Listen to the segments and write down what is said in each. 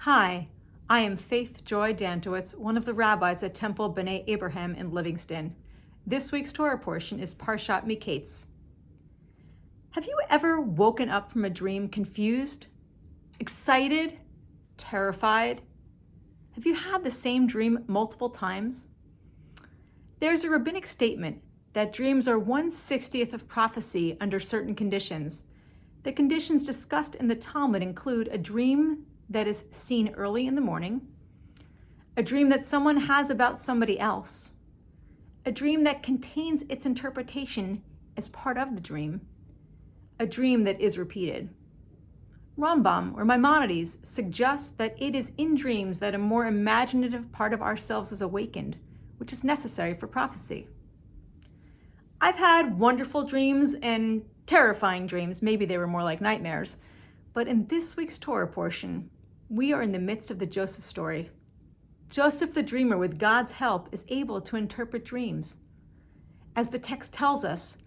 Hi, I am Faith Joy Dantowitz, one of the rabbis at Temple B'nai Abraham in Livingston. This week's Torah portion is Parshat Miketz. Have you ever woken up from a dream confused, excited, terrified? Have you had the same dream multiple times? There's a rabbinic statement that dreams are 1/60th of prophecy under certain conditions. The conditions discussed in the Talmud include a dream that is seen early in the morning, a dream that someone has about somebody else, a dream that contains its interpretation as part of the dream, a dream that is repeated. Rambam, or Maimonides, suggests that it is in dreams that a more imaginative part of ourselves is awakened, which is necessary for prophecy. I've had wonderful dreams and terrifying dreams. Maybe they were more like nightmares. But in this week's Torah portion, we are in the midst of the Joseph story. Joseph the dreamer, with God's help, is able to interpret dreams. As the text tells us,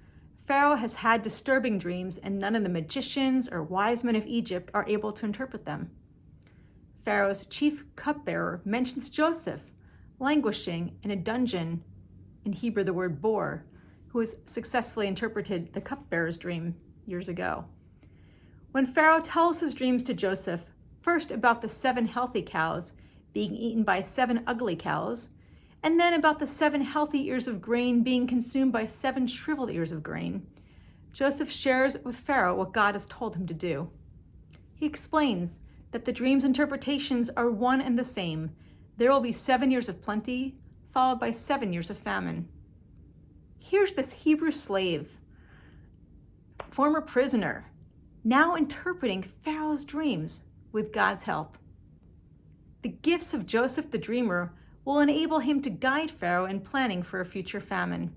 Pharaoh has had disturbing dreams, and none of the magicians or wise men of Egypt are able to interpret them. Pharaoh's chief cupbearer mentions Joseph languishing in a dungeon, in Hebrew the word bor, who has successfully interpreted the cupbearer's dream years ago. When Pharaoh tells his dreams to Joseph, first about the 7 healthy cows being eaten by 7 ugly cows, and then about the 7 healthy ears of grain being consumed by 7 shriveled ears of grain, Joseph shares with Pharaoh what God has told him to do. He explains that the dream's interpretations are one and the same. There will be 7 years of plenty, followed by 7 years of famine. Here's this Hebrew slave, former prisoner, now interpreting Pharaoh's dreams with God's help. The gifts of Joseph the dreamer will enable him to guide Pharaoh in planning for a future famine.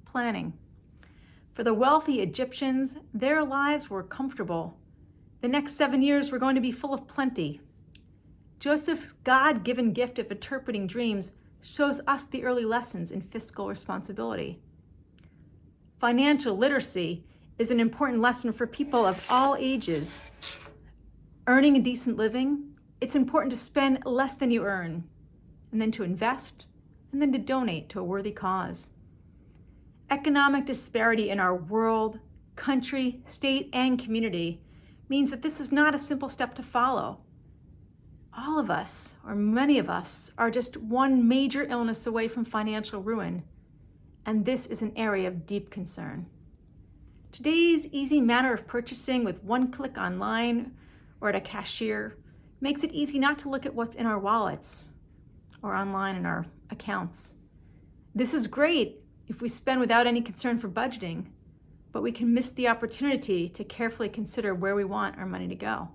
Planning. For the wealthy Egyptians, their lives were comfortable. The next 7 years were going to be full of plenty. Joseph's God-given gift of interpreting dreams shows us the early lessons in fiscal responsibility. Financial literacy is an important lesson for people of all ages. Earning a decent living, it's important to spend less than you earn, and then to invest, and then to donate to a worthy cause. Economic disparity in our world, country, state, and community means that this is not a simple step to follow. All of us, or many of us, are just one major illness away from financial ruin, and this is an area of deep concern. Today's easy manner of purchasing with one click online or at a cashier makes it easy not to look at what's in our wallets or online in our accounts. This is great if we spend without any concern for budgeting, but we can miss the opportunity to carefully consider where we want our money to go.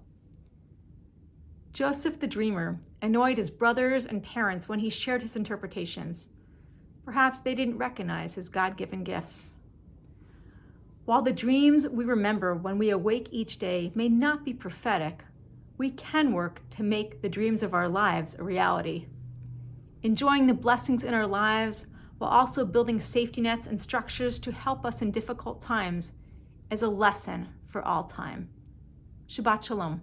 Joseph the dreamer annoyed his brothers and parents when he shared his interpretations. Perhaps they didn't recognize his God-given gifts. While the dreams we remember when we awake each day may not be prophetic, we can work to make the dreams of our lives a reality. Enjoying the blessings in our lives while also building safety nets and structures to help us in difficult times is a lesson for all time. Shabbat Shalom.